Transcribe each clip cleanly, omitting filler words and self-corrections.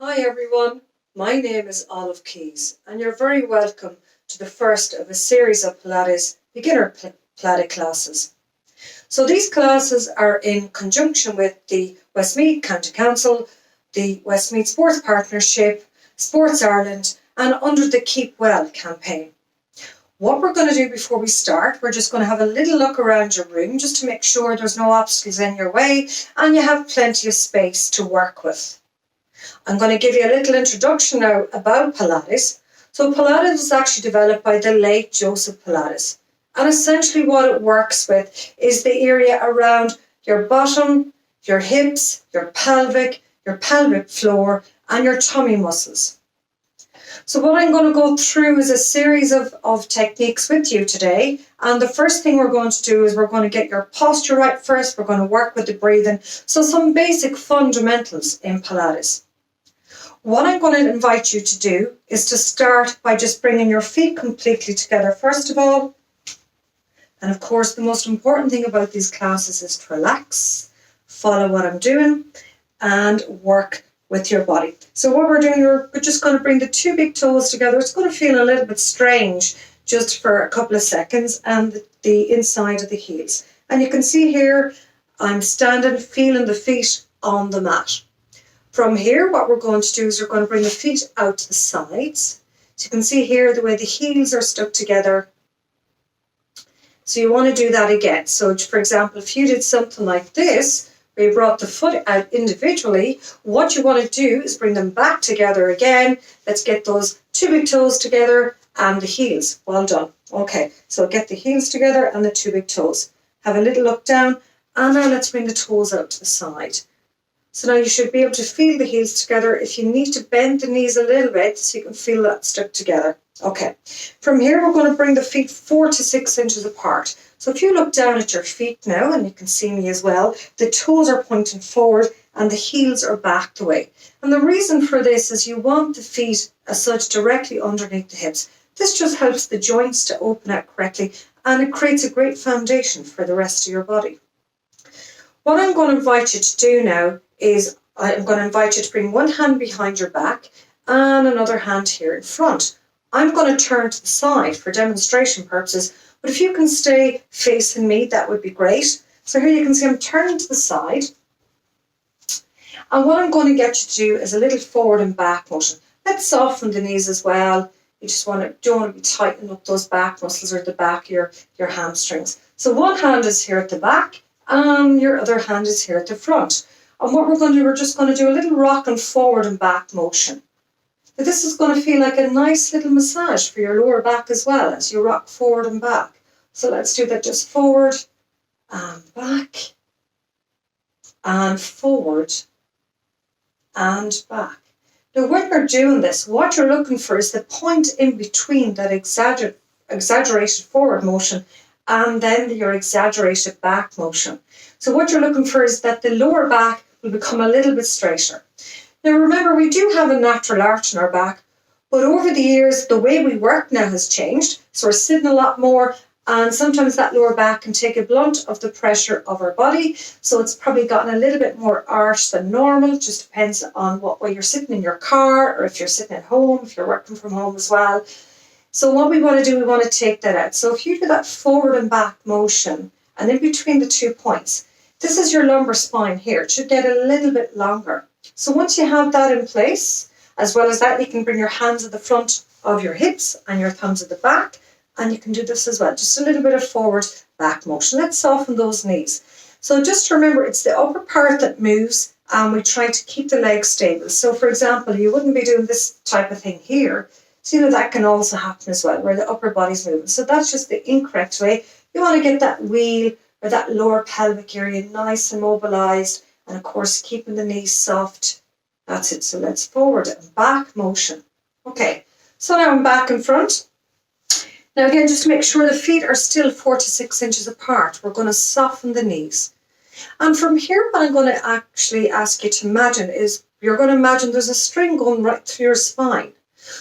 Hi everyone, my name is Olive Keys and you're very welcome to the first of a series of Pilates beginner Pilates classes. So these classes are in conjunction with the Westmeath County Council, the Westmeath Sports Partnership, Sports Ireland and under the Keep Well campaign. What we're going to do before we start, we're just going to have a little look around your room just to make sure there's no obstacles in your way and you have plenty of space to work with. I'm going to give you a little introduction now about Pilates. So Pilates was actually developed by the late Joseph Pilates. And essentially what it works with is the area around your bottom, your hips, your pelvic floor and your tummy muscles. So what I'm going to go through is a series of techniques with you today. And the first thing we're going to do is we're going to get your posture right first. We're going to work with the breathing. So some basic fundamentals in Pilates. What I'm going to invite you to do is to start by just bringing your feet completely together first of all. And of course, the most important thing about these classes is to relax, follow what I'm doing, and work with your body. So what we're doing, we're just going to bring the two big toes together. It's going to feel a little bit strange just for a couple of seconds, and the inside of the heels. And you can see here, I'm standing, feeling the feet on the mat. From here, what we're going to do is we're going to bring the feet out to the sides. So you can see here the way the heels are stuck together. So you want to do that again. So for example, if you did something like this, where you brought the foot out individually, what you want to do is bring them back together again. Let's get those two big toes together and the heels. Well done. Okay, so get the heels together and the two big toes. Have a little look down, and now let's bring the toes out to the side. So now you should be able to feel the heels together. If you need to bend the knees a little bit so you can feel that stuck together. Okay, from here we're going to bring the feet 4 to 6 inches apart. So if you look down at your feet now, and you can see me as well, the toes are pointing forward and the heels are back the way. And the reason for this is you want the feet as such directly underneath the hips. This just helps the joints to open out correctly and it creates a great foundation for the rest of your body. What I'm going to invite you to do now is I'm going to invite you to bring one hand behind your back and another hand here in front. I'm going to turn to the side for demonstration purposes, but if you can stay facing me, that would be great. So here you can see I'm turning to the side. And what I'm going to get you to do is a little forward and back motion. Let's soften the knees as well. You just don't want to be tightening up those back muscles or the back of your hamstrings. So one hand is here at the back and your other hand is here at the front. And what we're going to do, we're just going to do a little rock and forward and back motion. But this is going to feel like a nice little massage for your lower back as well as you rock forward and back. So let's do that, just forward and back and forward and back. Now when you're doing this, what you're looking for is the point in between that exaggerated forward motion and then your exaggerated back motion. So what you're looking for is that the lower back will become a little bit straighter. Now remember, we do have a natural arch in our back, but over the years, the way we work now has changed. So we're sitting a lot more, and sometimes that lower back can take a blunt of the pressure of our body. So it's probably gotten a little bit more arch than normal. It just depends on what way you're sitting in your car, or if you're sitting at home, if you're working from home as well. So what we want to do, we want to take that out. So if you do that forward and back motion, and in between the 2 points, this is your lumbar spine here. It should get a little bit longer. So once you have that in place, as well as that, you can bring your hands at the front of your hips and your thumbs at the back, and you can do this as well. Just a little bit of forward back motion. Let's soften those knees. So just remember, it's the upper part that moves, and we try to keep the legs stable. So for example, you wouldn't be doing this type of thing here. So that can also happen as well, where the upper body's moving. So that's just the incorrect way. You want to get that wheel or that lower pelvic area nice and mobilized, and of course keeping the knees soft. That's it. So let's forward and back motion. Okay, so now I'm back and front. Now again, just to make sure the feet are still 4 to 6 inches apart, we're going to soften the knees. And from here, what I'm going to actually ask you to imagine is, you're going to imagine there's a string going right through your spine.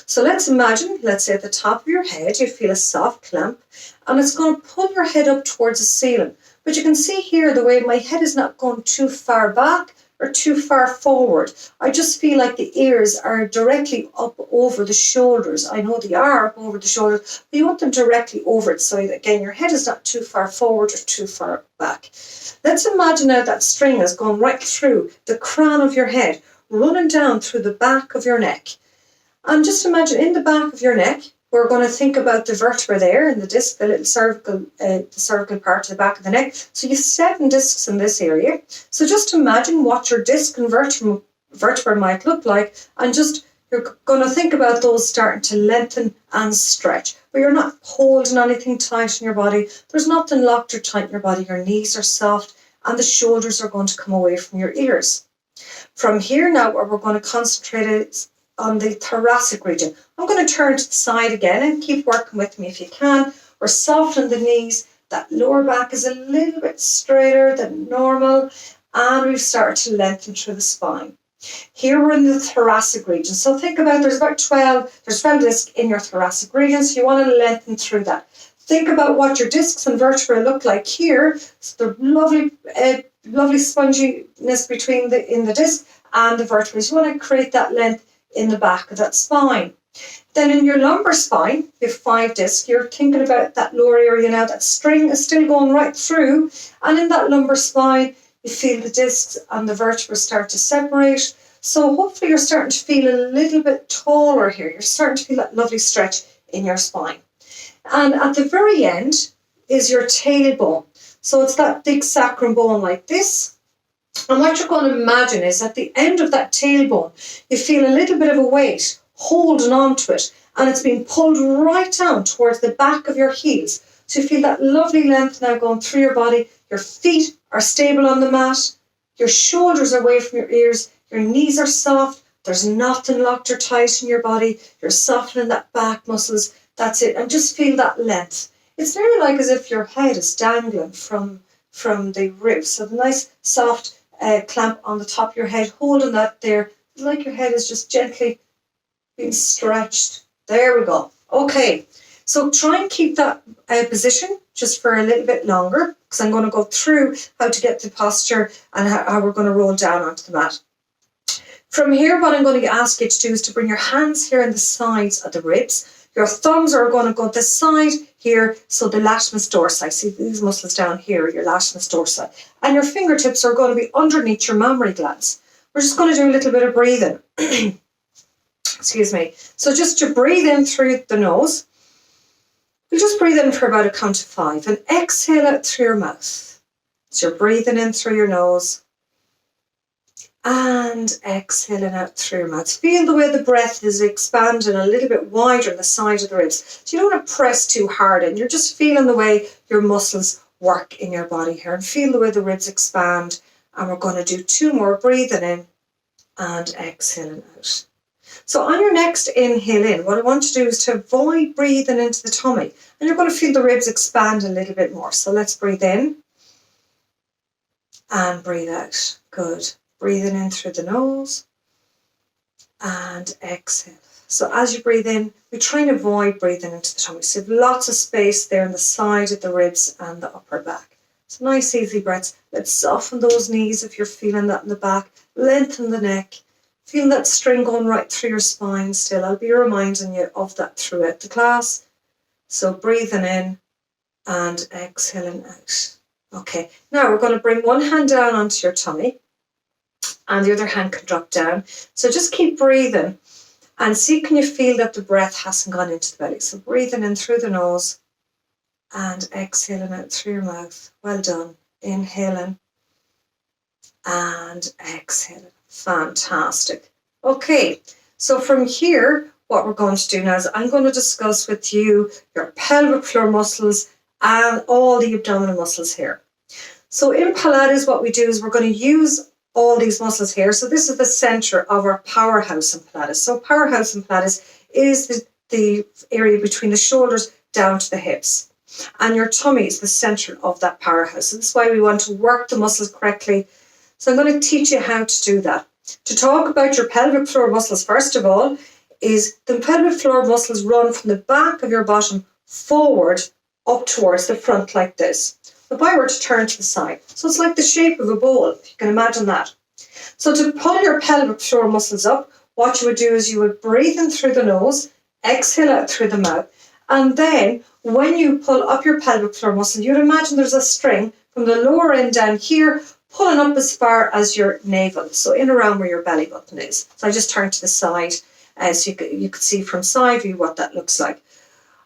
So let's imagine, let's say at the top of your head, you feel a soft clamp, and it's going to pull your head up towards the ceiling. But you can see here the way my head is not going too far back are too far forward. I just feel like the ears are directly up over the shoulders. I know they are up over the shoulders, but you want them directly over it. So again, your head is not too far forward or too far back. Let's imagine now that string has gone right through the crown of your head, running down through the back of your neck. And just imagine in the back of your neck, we're going to think about the vertebra there in the disc, the little cervical part of the back of the neck. So you have 7 discs in this area. So just imagine what your disc and vertebra might look like, and just you're going to think about those starting to lengthen and stretch. But you're not holding anything tight in your body. There's nothing locked or tight in your body. Your knees are soft and the shoulders are going to come away from your ears. From here now, where we're going to concentrate is on the thoracic region. I'm going to turn to the side again and keep working with me if you can. We're softening the knees. That lower back is a little bit straighter than normal, and we've started to lengthen through the spine. Here we're in the thoracic region. So think about there's 12 discs in your thoracic region, so you want to lengthen through that. Think about what your discs and vertebrae look like here. So the lovely sponginess between in the disc and the vertebrae. You want to create that length in the back of that spine. Then in your lumbar spine, you have 5 discs. You're thinking about that lower area now. That string is still going right through. And in that lumbar spine, you feel the discs and the vertebrae start to separate. So hopefully you're starting to feel a little bit taller here. You're starting to feel that lovely stretch in your spine. And at the very end is your tailbone. So it's that big sacrum bone like this. And what you're going to imagine is at the end of that tailbone, you feel a little bit of a weight holding onto it, and it's being pulled right down towards the back of your heels. So you feel that lovely length now going through your body. Your feet are stable on the mat. Your shoulders are away from your ears. Your knees are soft. There's nothing locked or tight in your body. You're softening that back muscles. That's it. And just feel that length. It's nearly like as if your head is dangling from the ribs. So the nice soft clamp on the top of your head, holding that there, like your head is just gently being stretched. There we go. Okay, so try and keep that position just for a little bit longer, because I'm going to go through how to get the posture and how we're going to roll down onto the mat. From here, what I'm going to ask you to do is to bring your hands here on the sides of the ribs. Your thumbs are going to go this side here, so the latissimus dorsi. See these muscles down here, your latissimus dorsi. And your fingertips are going to be underneath your mammary glands. We're just going to do a little bit of breathing. Excuse me. So just to breathe in through the nose. We'll just breathe in for about a count of 5 and exhale out through your mouth. So you're breathing in through your nose and exhaling out through your mouth. Feel the way the breath is expanding a little bit wider on the side of the ribs. So you don't want to press too hard in. You're just feeling the way your muscles work in your body here, and feel the way the ribs expand. And we're going to do 2 more, breathing in and exhaling out. So on your next inhale in, what I want to do is to avoid breathing into the tummy, and you're going to feel the ribs expand a little bit more. So let's breathe in and breathe out. Good. Breathing in through the nose and exhale. So as you breathe in, we try and avoid breathing into the tummy. So you have lots of space there on the side of the ribs and the upper back. So nice easy breaths. Let's soften those knees if you're feeling that in the back. Lengthen the neck. Feel that string going right through your spine still. I'll be reminding you of that throughout the class. So breathing in and exhaling out. Okay, now we're going to bring one hand down onto your tummy and the other hand can drop down. So just keep breathing and see, can you feel that the breath hasn't gone into the belly? So breathing in through the nose and exhaling out through your mouth. Well done. Inhaling and exhaling. Fantastic. Okay, so from here, what we're going to do now is I'm going to discuss with you your pelvic floor muscles and all the abdominal muscles here. So in Pilates, what we do is we're going to use all these muscles here. So this is the center of our powerhouse in Pilates. So powerhouse in Pilates is the area between the shoulders down to the hips. And your tummy is the center of that powerhouse. So this is why we want to work the muscles correctly. So I'm going to teach you how to do that. To talk about your pelvic floor muscles, first of all, is the pelvic floor muscles run from the back of your bottom forward up towards the front like this. If I were to turn to the side, so it's like the shape of a bowl, if you can imagine that. So to pull your pelvic floor muscles up, what you would do is you would breathe in through the nose, exhale out through the mouth, and then when you pull up your pelvic floor muscle, you'd imagine there's a string from the lower end down here, pulling up as far as your navel, so in around where your belly button is. So I just turned to the side so you could see from side view what that looks like.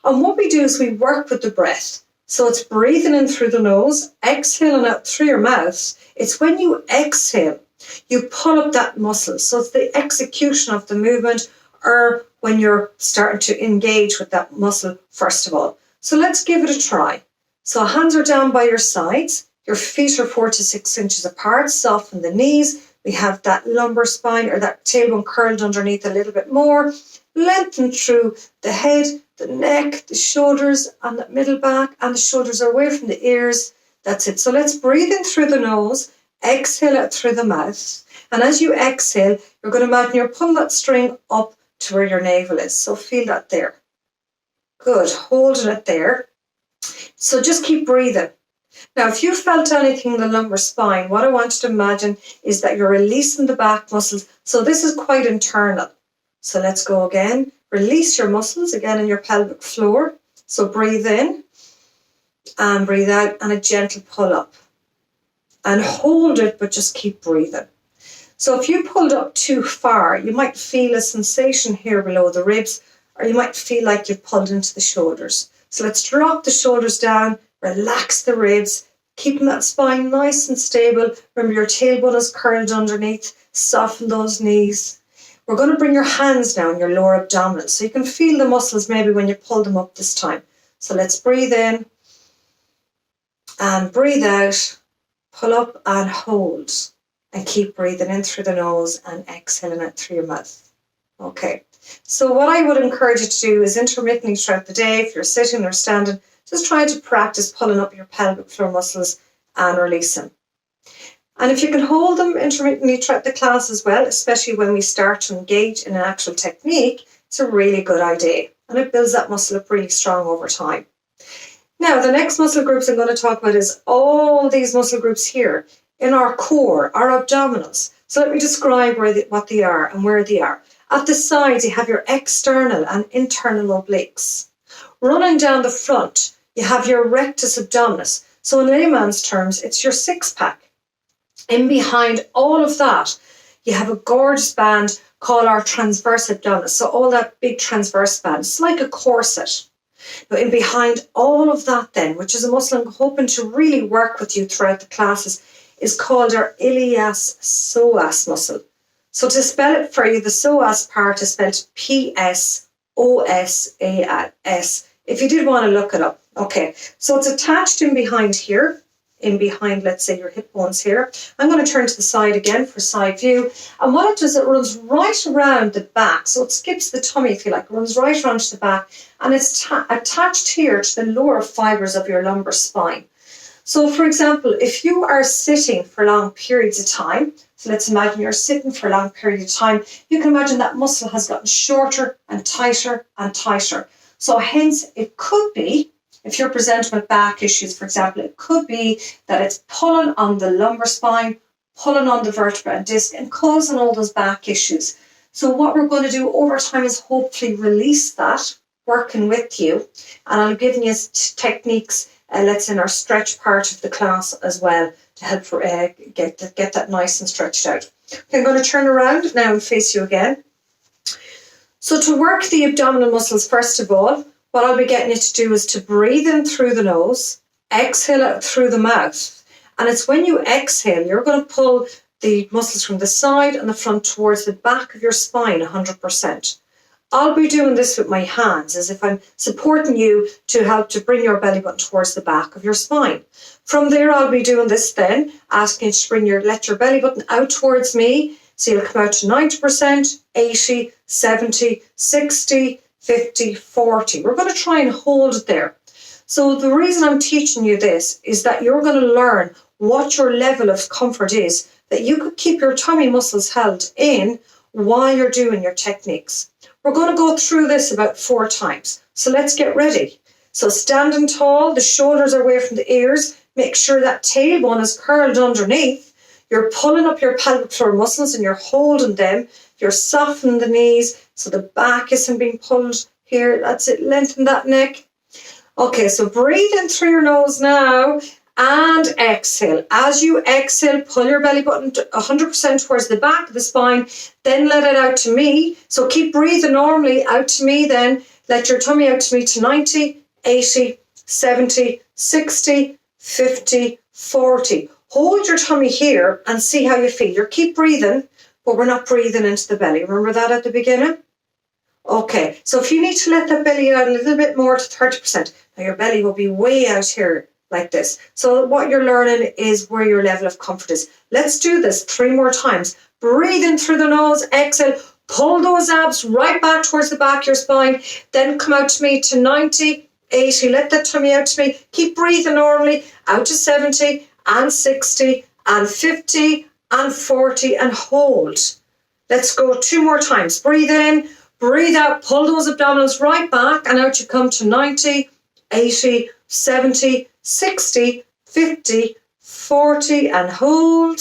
And what we do is we work with the breath. So it's breathing in through the nose, exhaling out through your mouth. It's when you exhale, you pull up that muscle. So it's the execution of the movement, or when you're starting to engage with that muscle first of all. So let's give it a try. So hands are down by your sides. Your feet are 4 to 6 inches apart. Soften the knees. We have that lumbar spine or that tailbone curled underneath a little bit more. Lengthen through the head, the neck, the shoulders, and the middle back, and the shoulders are away from the ears. That's it. So let's breathe in through the nose, exhale out through the mouth. And as you exhale, you're going to imagine you're pulling that string up to where your navel is. So feel that there. Good. Holding it there. So just keep breathing. Now, if you felt anything in the lumbar spine, what I want you to imagine is that you're releasing the back muscles. So this is quite internal. So let's go again. Release your muscles again in your pelvic floor. So breathe in and breathe out, and a gentle pull up. And hold it, but just keep breathing. So if you pulled up too far, you might feel a sensation here below the ribs, or you might feel like you've pulled into the shoulders. So let's drop the shoulders down, relax the ribs, keeping that spine nice and stable. Remember, your tailbone is curled underneath. Soften those knees. We're going to bring your hands down your lower abdominal, so you can feel the muscles maybe when you pull them up this time. So let's breathe in and breathe out. Pull up and hold. And keep breathing in through the nose and exhaling out through your mouth. Okay. So what I would encourage you to do is intermittently throughout the day, if you're sitting or standing, just try to practice pulling up your pelvic floor muscles and releasing. And if you can hold them intermittently throughout the class as well, especially when we start to engage in an actual technique, it's a really good idea. And it builds that muscle up really strong over time. Now, the next muscle groups I'm going to talk about is all these muscle groups here in our core, our abdominals. So let me describe what they are and where they are. At the sides, you have your external and internal obliques. Running down the front, you have your rectus abdominis. So in layman's terms, it's your six-pack. In behind all of that, you have a gorgeous band called our transverse abdominis. So all that big transverse band, it's like a corset. But in behind all of that then, which is a muscle I'm hoping to really work with you throughout the classes, is called our iliac psoas muscle. So to spell it for you, the psoas part is spelled Psosas, if you did want to look it up. Okay, so it's attached in behind here, in behind, let's say, your hip bones here. I'm going to turn to the side again for side view. And what it does, it runs right around the back. So it skips the tummy, if you like. It runs right around to the back. And it's attached here to the lower fibers of your lumbar spine. So, for example, if you are sitting for long periods of time, so let's imagine you're sitting for a long period of time, you can imagine that muscle has gotten shorter and tighter and tighter. So hence, it could be, if you're presenting with back issues, for example, it could be that it's pulling on the lumbar spine, pulling on the vertebra and disc, and causing all those back issues. So what we're going to do over time is hopefully release that, working with you. And I'm giving you techniques, let's in our stretch part of the class as well, to help get that nice and stretched out. Okay, I'm going to turn around now and face you again. So to work the abdominal muscles, first of all, what I'll be getting you to do is to breathe in through the nose, exhale out through the mouth. And it's when you exhale, you're going to pull the muscles from the side and the front towards the back of your spine 100%. I'll be doing this with my hands as if I'm supporting you to help to bring your belly button towards the back of your spine. From there, I'll be doing this then, asking you to let your belly button out towards me. So you'll come out to 90%, 80, 70, 60, 50, 40. We're going to try and hold it there. So the reason I'm teaching you this is that you're going to learn what your level of comfort is, that you could keep your tummy muscles held in while you're doing your techniques. We're going to go through this about 4 times. So let's get ready. So standing tall, the shoulders are away from the ears. Make sure that tailbone is curled underneath. You're pulling up your pelvic floor muscles and you're holding them. You're softening the knees so the back isn't being pulled here. That's it. Lengthen that neck. Okay, so breathe in through your nose now and exhale. As you exhale, pull your belly button 100% towards the back of the spine. Then let it out to me. So keep breathing normally out to me then. Let your tummy out to me to 90, 80, 70, 60, 50, 40. Hold your tummy here and see how you feel. You keep breathing, but we're not breathing into the belly. Remember that at the beginning? Okay, so if you need to let that belly out a little bit more to 30%, now your belly will be way out here like this. So what you're learning is where your level of comfort is. Let's do this 3 more times. Breathe in through the nose, exhale, pull those abs right back towards the back of your spine, then come out to me to 90, 80, let that tummy out to me. Keep breathing normally, out to 70 and 60 and 50 and 40 and hold. Let's go 2 more times. Breathe in, breathe out, pull those abdominals right back and out you come to 90, 80, 70, 60, 50, 40 and hold.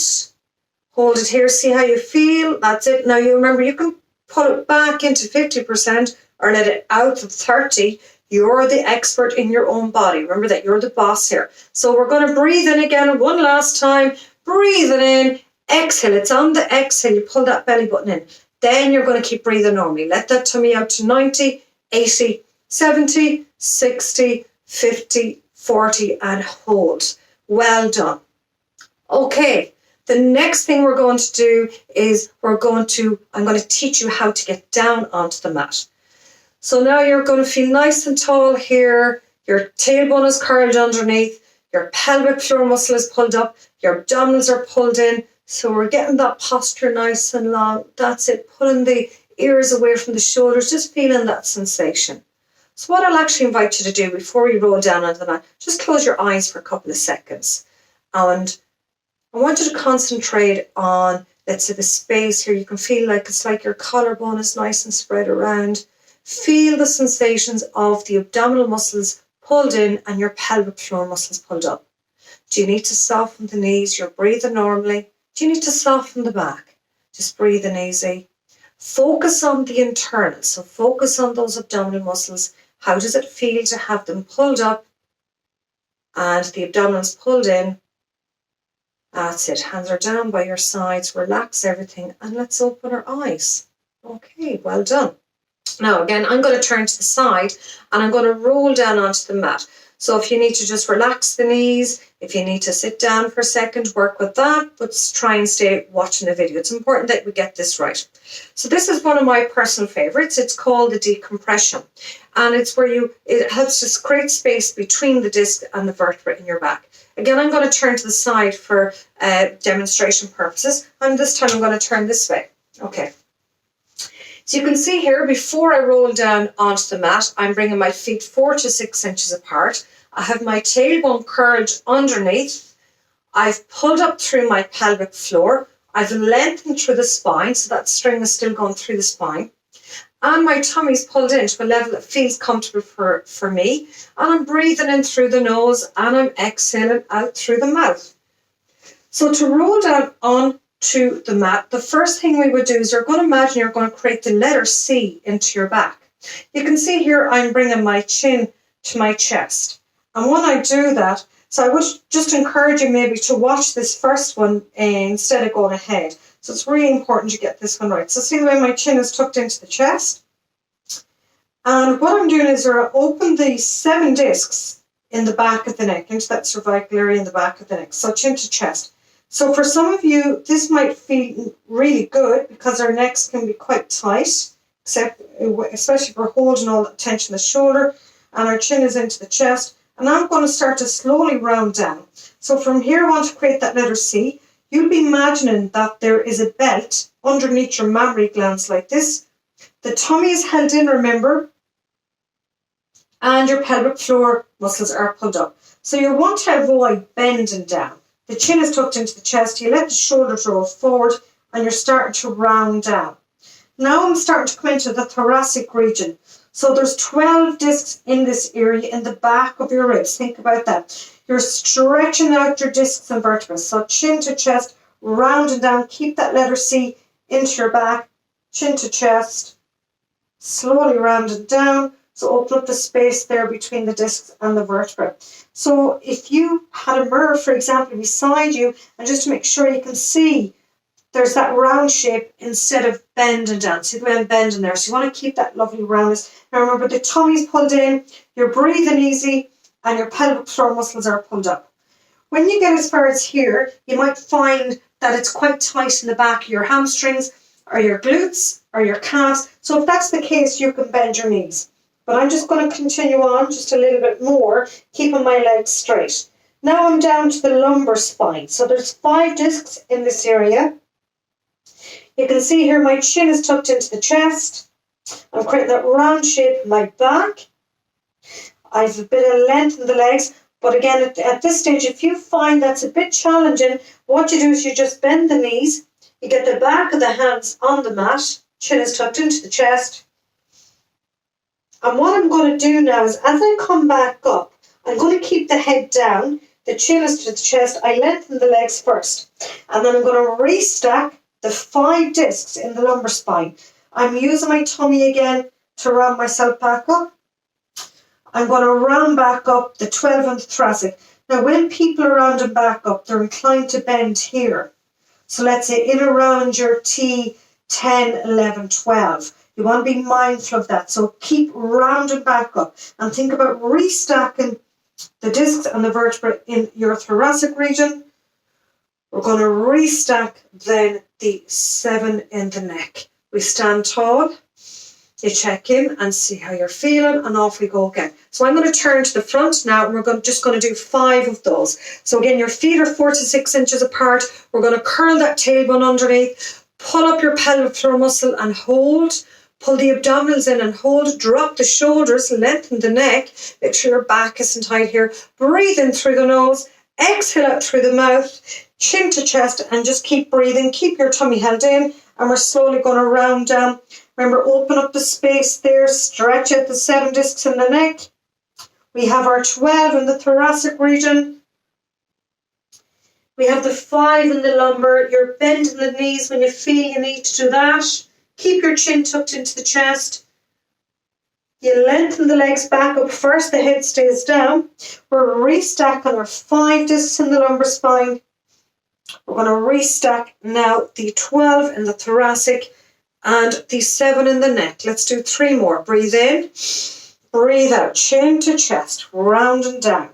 Hold it here, see how you feel. That's it. Now you remember you can pull it back into 50% or let it out to 30. You're the expert in your own body. Remember that you're the boss here. So we're going to breathe in again one last time. Breathing in, exhale. It's on the exhale. You pull that belly button in. Then you're going to keep breathing normally. Let that tummy out to 90, 80, 70, 60, 50, 40 and hold. Well done. Okay, the next thing we're going to do is I'm going to teach you how to get down onto the mat. So now you're going to feel nice and tall here. Your tailbone is curled underneath. Your pelvic floor muscle is pulled up. Your abdominals are pulled in. So we're getting that posture nice and long. That's it. Pulling the ears away from the shoulders. Just feeling that sensation. So what I'll actually invite you to do before we roll down onto the mat, just close your eyes for a couple of seconds. And I want you to concentrate on, let's say, the space here. You can feel like it's like your collarbone is nice and spread around. Feel the sensations of the abdominal muscles pulled in and your pelvic floor muscles pulled up. Do you need to soften the knees? You're breathing normally. Do you need to soften the back? Just breathing easy. Focus on the internal. So focus on those abdominal muscles. How does it feel to have them pulled up and the abdominals pulled in? That's it. Hands are down by your sides. Relax everything and let's open our eyes. Okay, well done. Now again, I'm going to turn to the side and I'm going to roll down onto the mat. So if you need to just relax the knees, if you need to sit down for a second, work with that, but try and stay watching the video. It's important that we get this right. So this is one of my personal favorites. It's called the decompression. And it's where it helps to create space between the disc and the vertebra in your back. Again, I'm going to turn to the side for demonstration purposes. And this time I'm going to turn this way. Okay. So you can see here, before I roll down onto the mat, I'm bringing my feet 4 to 6 inches apart. I have my tailbone curled underneath. I've pulled up through my pelvic floor. I've lengthened through the spine, so that string is still going through the spine. And my tummy's pulled in to a level that feels comfortable for me. And I'm breathing in through the nose and I'm exhaling out through the mouth. So to roll down on to the mat, the first thing we would do is you're going to imagine you're going to create the letter C into your back. You can see here I'm bringing my chin to my chest. And when I do that, so I would just encourage you maybe to watch this first one instead of going ahead. So it's really important you get this one right. So see the way my chin is tucked into the chest? And what I'm doing is I open the 7 discs in the back of the neck, into that cervical area in the back of the neck. So chin to chest. So for some of you, this might feel really good because our necks can be quite tight, especially if we're holding all the tension in the shoulder and our chin is into the chest. And I'm going to start to slowly round down. So from here, I want to create that letter C. You'll be imagining that there is a belt underneath your mammary glands like this. The tummy is held in, remember, and your pelvic floor muscles are pulled up. So you want to avoid bending down. The chin is tucked into the chest. You let the shoulders roll forward and you're starting to round down. Now I'm starting to come into the thoracic region. So there's 12 discs in this area in the back of your ribs. Think about that. You're stretching out your discs and vertebrae. So chin to chest, round and down. Keep that letter C into your back, chin to chest, slowly round and down. So open up the space there between the discs and the vertebra. So if you had a mirror, for example, beside you, and just to make sure you can see, there's that round shape instead of bending down. See the way I'm bending there? So you want to keep that lovely roundness. Now remember, the tummy's pulled in, you're breathing easy, and your pelvic floor muscles are pulled up. When you get as far as here, you might find that it's quite tight in the back of your hamstrings, or your glutes, or your calves. So if that's the case, you can bend your knees. But I'm just going to continue on just a little bit more, keeping my legs straight. Now I'm down to the lumbar spine. So there's 5 discs in this area. You can see here my chin is tucked into the chest. I'm creating that round shape in my back. I've a bit of length in the legs. But again, at this stage, if you find that's a bit challenging, what you do is you just bend the knees. You get the back of the hands on the mat. Chin is tucked into the chest. And what I'm going to do now is, as I come back up, I'm going to keep the head down, the chin is to the chest, I lengthen the legs first. And then I'm going to restack the 5 discs in the lumbar spine. I'm using my tummy again to round myself back up. I'm going to round back up the 12 and the thoracic. Now, when people are rounding back up, they're inclined to bend here. So let's say in around your T 10, 11, 12. You want to be mindful of that. So keep rounding back up and think about restacking the discs and the vertebrae in your thoracic region. We're going to restack then the 7 in the neck. We stand tall. You check in and see how you're feeling, and off we go again. So I'm going to turn to the front now, and we're just going to do 5 of those. So again, your feet are 4 to 6 inches apart. We're going to curl that tailbone underneath, pull up your pelvic floor muscle and hold. Pull the abdominals in and hold. Drop the shoulders, lengthen the neck. Make sure your back isn't tight here. Breathe in through the nose. Exhale out through the mouth. Chin to chest, and just keep breathing. Keep your tummy held in, and we're slowly going to round down. Remember, open up the space there. Stretch out the 7 discs in the neck. We have our 12 in the thoracic region. We have the 5 in the lumbar. You're bending the knees when you feel you need to do that. Keep your chin tucked into the chest. You lengthen the legs back up first. The head stays down. We're restacking our 5 discs in the lumbar spine. We're going to restack now the 12 in the thoracic and the 7 in the neck. Let's do 3 more. Breathe in. Breathe out. Chin to chest. Round and down.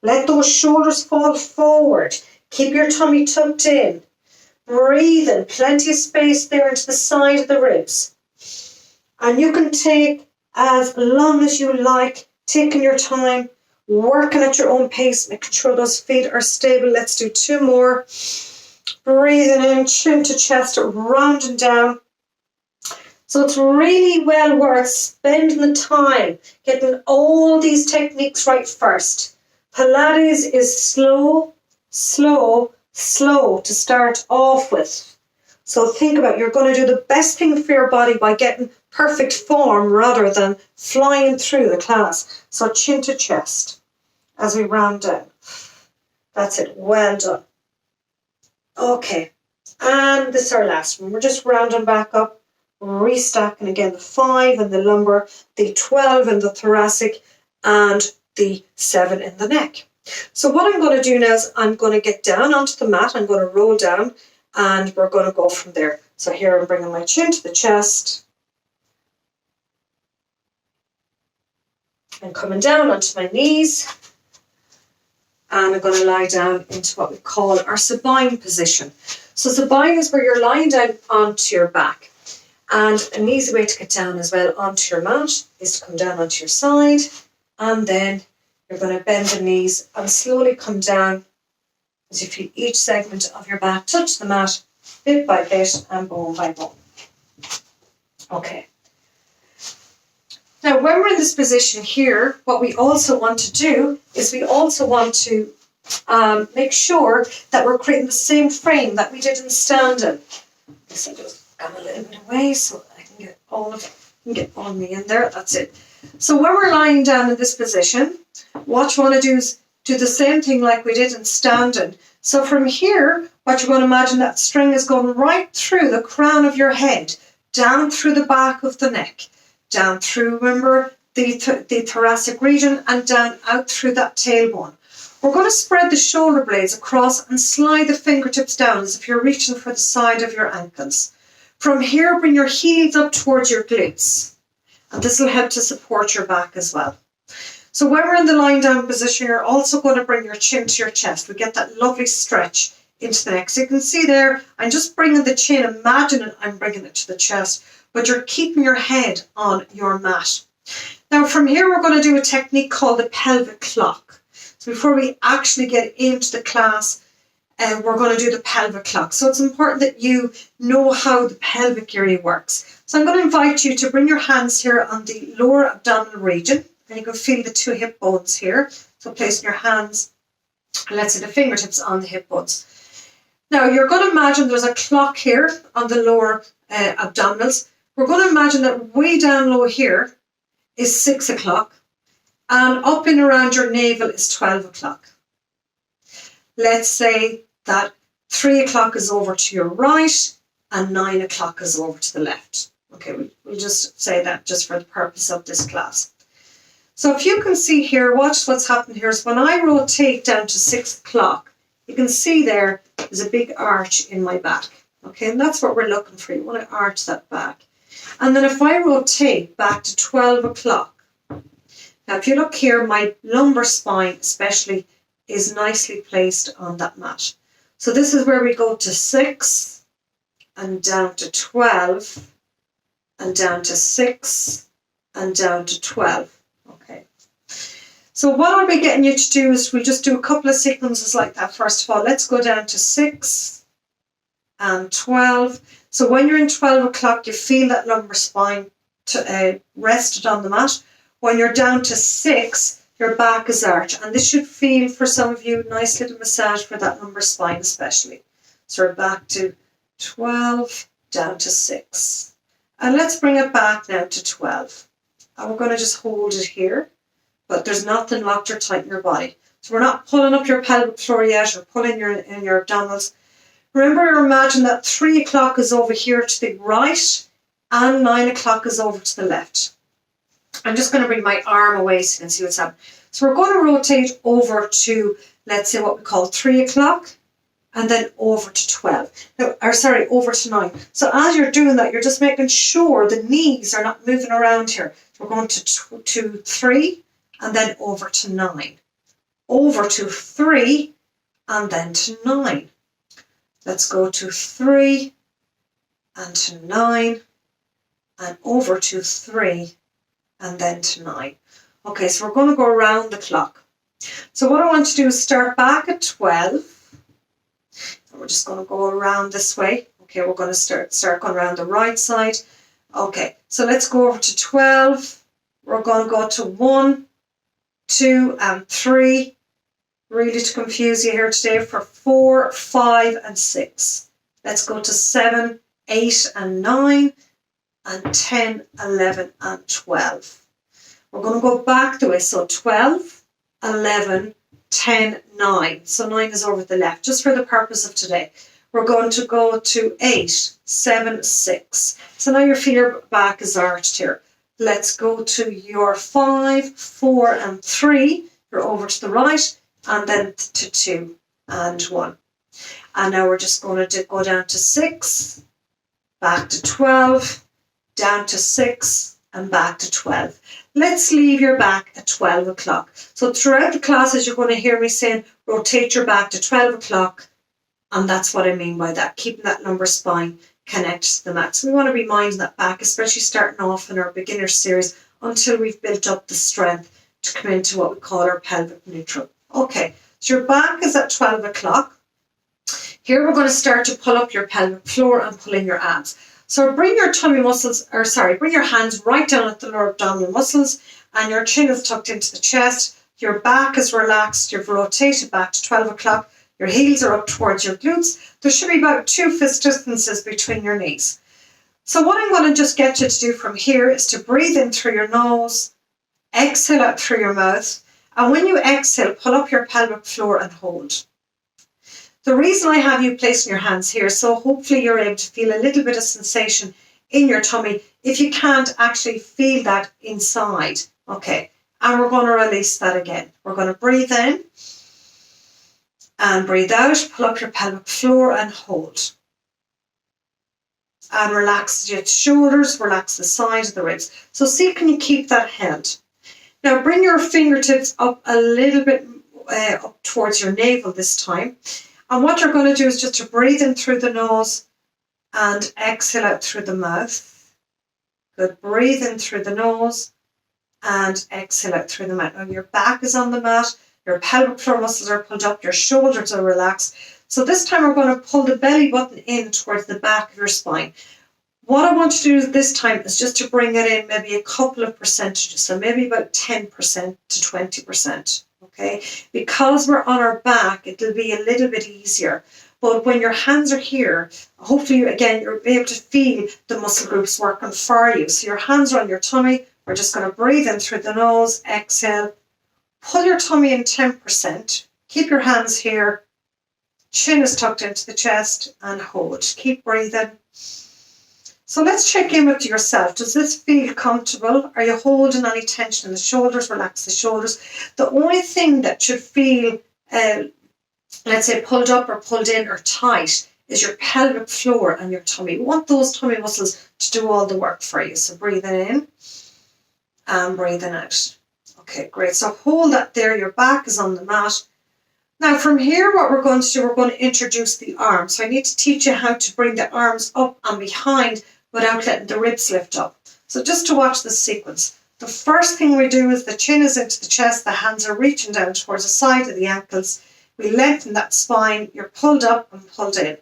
Let those shoulders fall forward. Keep your tummy tucked in. Breathe in. Plenty of space there into the side of the ribs. And you can take as long as you like, taking your time, working at your own pace, making sure those feet are stable. Let's do 2 more. Breathing in, chin to chest, round and down. So it's really well worth spending the time getting all these techniques right first. Pilates is slow, slow, slow to start off with. So think about, you're going to do the best thing for your body by getting perfect form rather than flying through the class. So chin to chest as we round down. That's it. Well done. Okay. And this is our last one. We're just rounding back up, restacking again the 5 in the lumbar, the 12 in the thoracic, and the 7 in the neck. So what I'm going to do now is I'm going to get down onto the mat. I'm going to roll down, and we're going to go from there. So here I'm bringing my chin to the chest. I'm coming down onto my knees. And I'm going to lie down into what we call our supine position. So supine is where you're lying down onto your back. And an easy way to get down as well onto your mat is to come down onto your side. And then you're going to bend the knees and slowly come down as you feel each segment of your back touch the mat bit by bit and bone by bone. Okay. Now, when we're in this position here, what we also want to do is we also want to make sure that we're creating the same frame that we did in standing. I guess I just got a little bit away so I can get all of it, get on me in there. That's it. So when we're lying down in this position, what you want to do is do the same thing like we did in standing. So from here, what you're going to imagine, that string is going right through the crown of your head, down through the back of the neck, down through, remember, the thoracic region, and down out through that tailbone. We're going to spread the shoulder blades across and slide the fingertips down as if you're reaching for the side of your ankles. From here, bring your heels up towards your glutes, and this will help to support your back as well. So when we're in the lying down position, you're also going to bring your chin to your chest. We get that lovely stretch into the neck. So you can see there, I'm just bringing the chin, imagine I'm bringing it to the chest, but you're keeping your head on your mat. Now from here, we're going to do a technique called the pelvic clock. So before we actually get into the class, we're going to do the pelvic clock. So it's important that you know how the pelvic area works. So I'm going to invite you to bring your hands here on the lower abdominal region, and you can feel the two hip bones here. So placing your hands, and let's say the fingertips on the hip bones. Now you're going to imagine there's a clock here on the lower abdominals. We're going to imagine that way down low here is 6 o'clock, and up and around your navel is 12 o'clock. Let's say that 3 o'clock is over to your right and 9 o'clock is over to the left. Okay, we'll just say that just for the purpose of this class. So if you can see here, watch what's happened here is when I rotate down to 6 o'clock, you can see there's a big arch in my back. Okay, and that's what we're looking for. You want to arch that back. And then if I rotate back to 12 o'clock, now if you look here, my lumbar spine especially is nicely placed on that mat. So this is where we go to 6 and down to 12 and down to 6 and down to 12. Okay. So what I'll be getting you to do is we'll just do a couple of sequences like that. First of all, let's go down to 6 and 12. So when you're in 12 o'clock, you feel that lumbar spine rested on the mat. When you're down to 6, your back is arched. And this should feel, for some of you, nice little massage for that lumbar spine especially. So we're back to 12, down to 6. And let's bring it back now to 12. And we're going to just hold it here. But there's nothing locked or tight in your body. So we're not pulling up your pelvic floor yet or pulling in your abdominals. Remember or imagine that 3 o'clock is over here to the right and 9 o'clock is over to the left. I'm just going to bring my arm away so you can see what's happening. So we're going to rotate over to, let's say, what we call 3 o'clock and then over to 12. Now, over to 9. So as you're doing that, you're just making sure the knees are not moving around here. We're going to 3 and then over to 9. Over to 3 and then to 9. Let's go to 3 and to 9 and over to 3 and then to 9. Okay, so we're going to go around the clock. So what I want to do is start back at 12. And we're just going to go around this way. Okay, we're going to start going around the right side. Okay, so let's go over to 12. We're going to go to 1, 2 and 3. Really to confuse you here today for 4, 5 and 6. Let's go to 7, 8 and 9 and 10, 11 and 12. We're going to go back the way. So 12, 11, 10, 9. So 9 is over the left just for the purpose of today. We're going to go to 8, 7, 6. So now you feel your back is arched here. Let's go to your 5, 4 and 3. You're over to the right. And then to 2 and 1. And now we're just going to go down to 6, back to 12, down to 6 and back to 12. Let's leave your back at 12 o'clock. So throughout the classes, you're going to hear me saying, rotate your back to 12 o'clock. And that's what I mean by that, keeping that lumbar spine connected to the mat. So we want to be minding that back, especially starting off in our beginner series until we've built up the strength to come into what we call our pelvic neutral. Okay, so your back is at 12 o'clock. Here we're going to start to pull up your pelvic floor and pull in your abs. So bring your tummy muscles, bring your hands right down at the lower abdominal muscles and your chin is tucked into the chest. Your back is relaxed. You've rotated back to 12 o'clock. Your heels are up towards your glutes. There should be about 2 fist distances between your knees. So what I'm going to just get you to do from here is to breathe in through your nose, exhale out through your mouth. And when you exhale, pull up your pelvic floor and hold. The reason I have you placing your hands here, so hopefully you're able to feel a little bit of sensation in your tummy if you can't actually feel that inside. Okay, and we're going to release that again. We're going to breathe in and breathe out. Pull up your pelvic floor and hold. And relax your shoulders, relax the sides of the ribs. So see, can you keep that held? Now bring your fingertips up a little bit up towards your navel this time. And what you're going to do is just to breathe in through the nose and exhale out through the mouth. Good. Breathe in through the nose and exhale out through the mouth. Now your back is on the mat, your pelvic floor muscles are pulled up, your shoulders are relaxed. So this time we're going to pull the belly button in towards the back of your spine. What I want you to do this time is just to bring it in maybe a couple of percentages, so maybe about 10% to 20%. Okay, because we're on our back, it'll be a little bit easier. But when your hands are here, hopefully, again, you'll be able to feel the muscle groups working for you. So your hands are on your tummy. We're just going to breathe in through the nose, exhale. Pull your tummy in 10%. Keep your hands here. Chin is tucked into the chest and hold. Keep breathing. So let's check in with yourself. Does this feel comfortable? Are you holding any tension in the shoulders? Relax the shoulders. The only thing that should feel, let's say, pulled up or pulled in or tight is your pelvic floor and your tummy. We want those tummy muscles to do all the work for you. So breathing in and breathing out. Okay, great. So hold that there. Your back is on the mat. Now from here, what we're going to do, we're going to introduce the arms. So I need to teach you how to bring the arms up and behind without letting the ribs lift up. So just to watch this sequence. The first thing we do is the chin is into the chest, the hands are reaching down towards the side of the ankles. We lengthen that spine, you're pulled up and pulled in.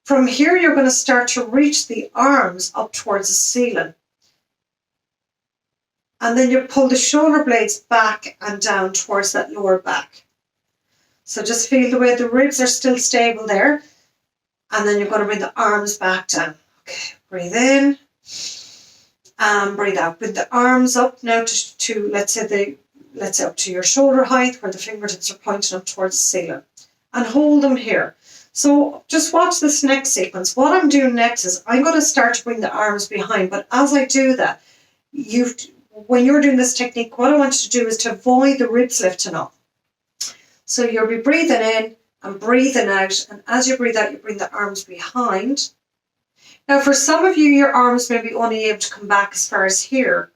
From here, you're going to start to reach the arms up towards the ceiling. And then you pull the shoulder blades back and down towards that lower back. So just feel the way the ribs are still stable there. And then you're going to bring the arms back down. Okay, breathe in and breathe out. Bring the arms up now to let's say up to your shoulder height where the fingertips are pointing up towards the ceiling. And hold them here. So just watch this next sequence. What I'm doing next is I'm going to start to bring the arms behind. But as I do that, when you're doing this technique, what I want you to do is to avoid the ribs lifting up. So you'll be breathing in and breathing out. And as you breathe out, you bring the arms behind. Now, for some of you, your arms may be only able to come back as far as here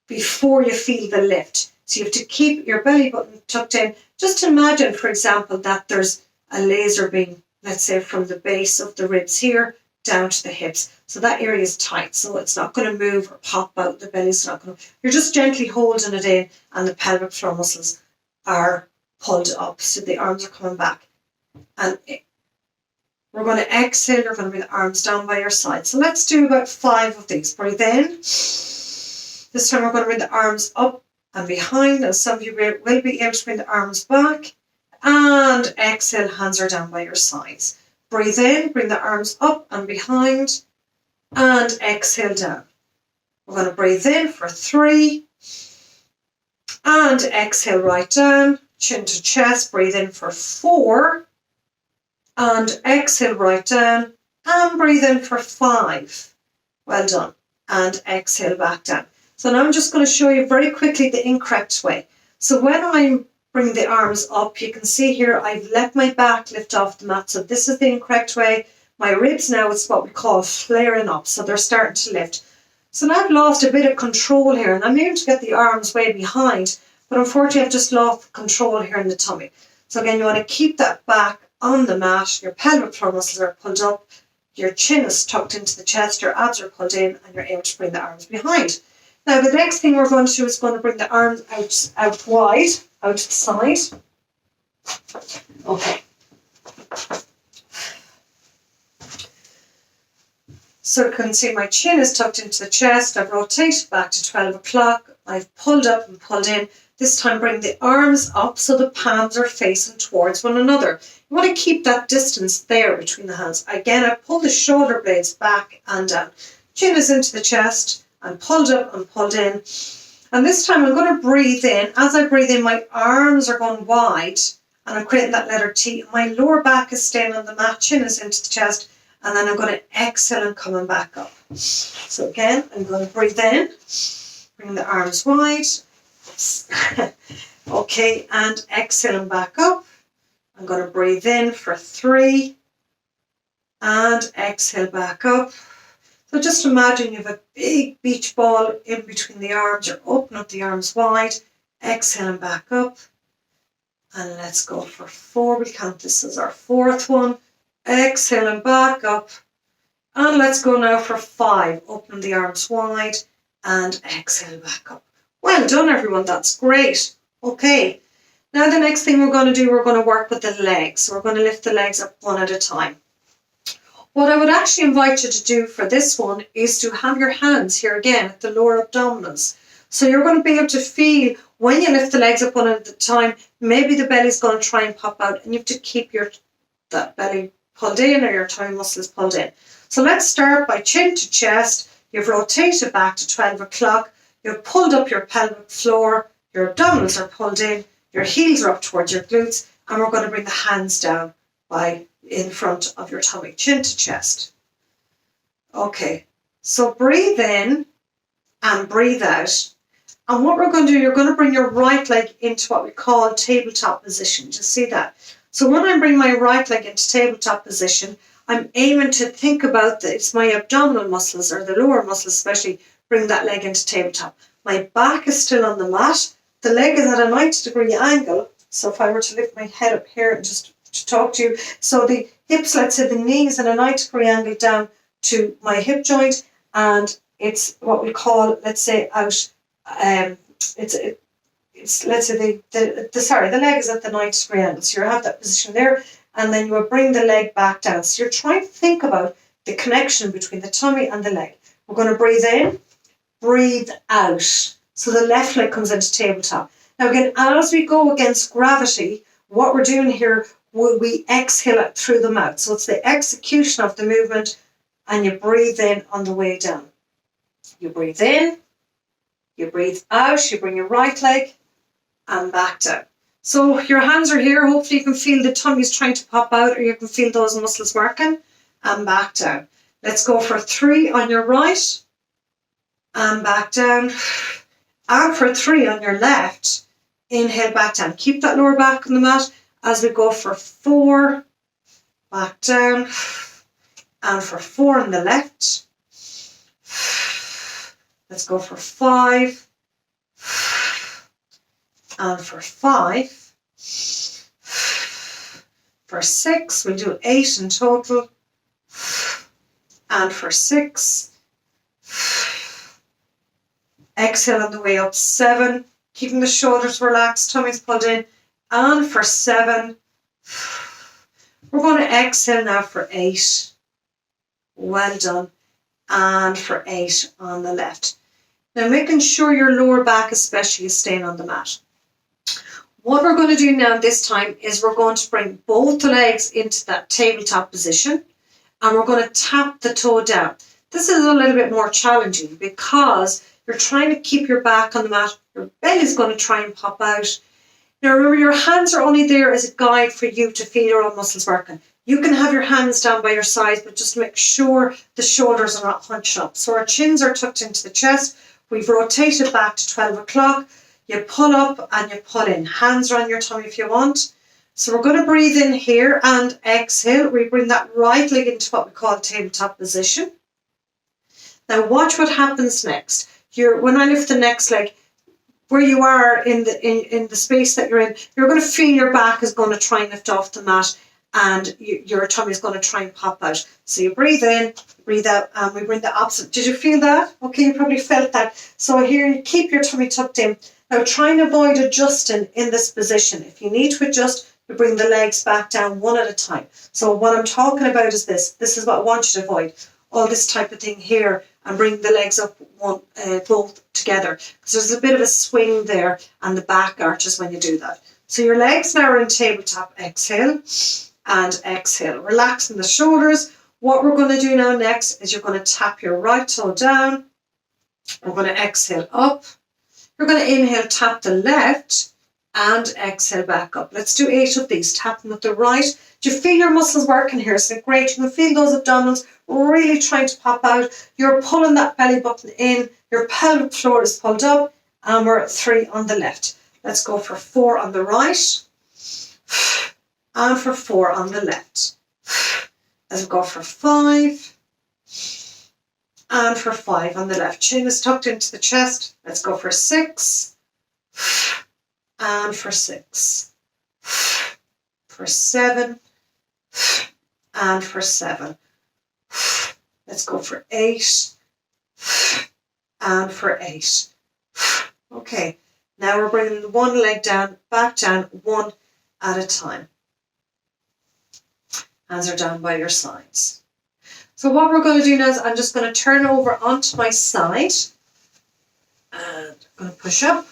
before you feel the lift. So you have to keep your belly button tucked in. Just imagine, for example, that there's a laser beam, let's say from the base of the ribs here down to the hips. So that area is tight, so it's not going to move or pop out. The belly's not going to. You're just gently holding it in, and the pelvic floor muscles are pulled up, so the arms are coming back. And we're going to exhale. You're going to bring the arms down by your side. So let's do about 5 of these. Breathe in. This time we're going to bring the arms up and behind, and some of you will be able to bring the arms back. And exhale, hands are down by your sides. Breathe in, bring the arms up and behind, and exhale down. We're going to breathe in for 3, and exhale right down, chin to chest. Breathe in for 4, and exhale right down, and breathe in for 5. Well done. And exhale back down. So now I'm just going to show you very quickly the incorrect way. So when I'm bringing the arms up, you can see here I've let my back lift off the mat. So this is the incorrect way. My ribs now is what we call flaring up. So they're starting to lift. So now I've lost a bit of control here, and I'm able to get the arms way behind, but unfortunately I've just lost control here in the tummy. So again, you want to keep that back on the mat. Your pelvic floor muscles are pulled up. Your chin is tucked into the chest. Your abs are pulled in, and you're able to bring the arms behind. Now, the next thing we're going to do is going to bring the arms out wide, out to the side. Okay. So you can see my chin is tucked into the chest. I've rotated back to 12 o'clock. I've pulled up and pulled in. This time bring the arms up so the palms are facing towards one another. You want to keep that distance there between the hands. Again, I pull the shoulder blades back and down. Chin is into the chest. And pulled up and pulled in. And this time I'm going to breathe in. As I breathe in, my arms are going wide and I'm creating that letter T. My lower back is staying on the mat, chin is into the chest, and then I'm going to exhale and coming back up. So again, I'm going to breathe in, bring the arms wide. Okay, and exhaling back up. I'm going to breathe in for 3 and exhale back up. So just imagine you have a big beach ball in between the arms. You're opening up the arms wide, exhaling back up. And let's go for 4. We count this as our 4th one. Exhaling back up. And let's go now for 5. Opening the arms wide and exhale back up. Well done, everyone. That's great. Okay. Now the next thing we're going to do, we're going to work with the legs. So we're going to lift the legs up one at a time. What I would actually invite you to do for this one is to have your hands here again at the lower abdominals. So you're going to be able to feel when you lift the legs up one at a time, maybe the belly's going to try and pop out and you have to keep that belly pulled in or your tummy muscles pulled in. So let's start by chin to chest. You've rotated back to 12 o'clock. You've pulled up your pelvic floor. Your abdominals are pulled in. Your heels are up towards your glutes. And we're going to bring the hands down in front of your tummy, chin to chest. Okay, so breathe in and breathe out. And what we're going to do, you're going to bring your right leg into what we call tabletop position. Just see that. So when I bring my right leg into tabletop position, I'm aiming to think about it's my abdominal muscles or the lower muscles especially, bring that leg into tabletop. My back is still on the mat. The leg is at a 90-degree angle. So if I were to lift my head up here and just to talk to you, so the hips, let's say the knees at a 90-degree angle down to my hip joint, and it's what we call, let's say, out. It's let's say the leg is at the 90-degree angle. So you have that position there, and then you will bring the leg back down. So you're trying to think about the connection between the tummy and the leg. We're going to breathe in, breathe out. So the left leg comes into tabletop. Now again, as we go against gravity, what we're doing here, we exhale it through the mouth. So it's the execution of the movement, and you breathe in on the way down. You breathe in, you breathe out, you bring your right leg and back down. So your hands are here. Hopefully you can feel the tummy's trying to pop out, or you can feel those muscles working, and back down. Let's go for 3 on your right and back down. And for 3 on your left, inhale back down. Keep that lower back on the mat as we go for 4, back down, and for 4 on the left. Let's go for 5, and for 5. For 6, we'll do 8 in total, and for 6. Exhale on the way up, 7, keeping the shoulders relaxed, tummy's pulled in, and for 7. We're going to exhale now for 8. Well done. And for 8 on the left. Now making sure your lower back especially is staying on the mat. What we're going to do now this time is we're going to bring both the legs into that tabletop position, and we're going to tap the toe down. This is a little bit more challenging because you're trying to keep your back on the mat. Your belly is going to try and pop out. Now remember, your hands are only there as a guide for you to feel your own muscles working. You can have your hands down by your sides, but just make sure the shoulders are not hunched up. So our chins are tucked into the chest. We've rotated back to 12 o'clock. You pull up and you pull in. Hands are on your tummy if you want. So we're going to breathe in here and exhale. We bring that right leg into what we call tabletop position. Now watch what happens next. When I lift the next leg, where you are in the space that you're in, you're going to feel your back is going to try and lift off the mat, and your tummy is going to try and pop out. So you breathe in, breathe out, and we bring the opposite. Did you feel that? Okay, you probably felt that. So here, you keep your tummy tucked in. Now try and avoid adjusting in this position. If you need to adjust, you bring the legs back down one at a time. So what I'm talking about is this. This is what I want you to avoid. All this type of thing here, and bring the legs up both together, because there's a bit of a swing there, and the back arches when you do that. So your legs now are in tabletop. Exhale and exhale, relaxing the shoulders. What we're going to do now next is you're going to tap your right toe down. We're going to exhale up. You're going to inhale, tap the left, and exhale back up. Let's do 8 of these. Tap them with the right. Do you feel your muscles working here? So great. You can feel those abdominals really trying to pop out. You're pulling that belly button in. Your pelvic floor is pulled up. And we're at 3 on the left. Let's go for 4 on the right. And for 4 on the left. Let's go for 5. And for 5 on the left. Chin is tucked into the chest. Let's go for 6. And for 6. For 7. And for 7. Let's go for 8. And for 8. Okay, now we're bringing the one leg down, back down, one at a time. Hands are down by your sides. So what we're going to do now is I'm just going to turn over onto my side. And I'm going to push up.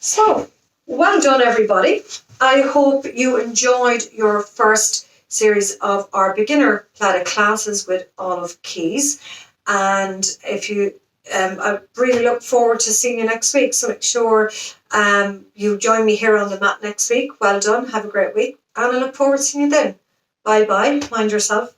So, well done everybody. I hope you enjoyed your first series of our beginner Pilates classes with Olive Keys. And if you I really look forward to seeing you next week. So make sure you join me here on the mat next week. Well done. Have a great week. And I look forward to seeing you then. Bye bye. Mind yourself.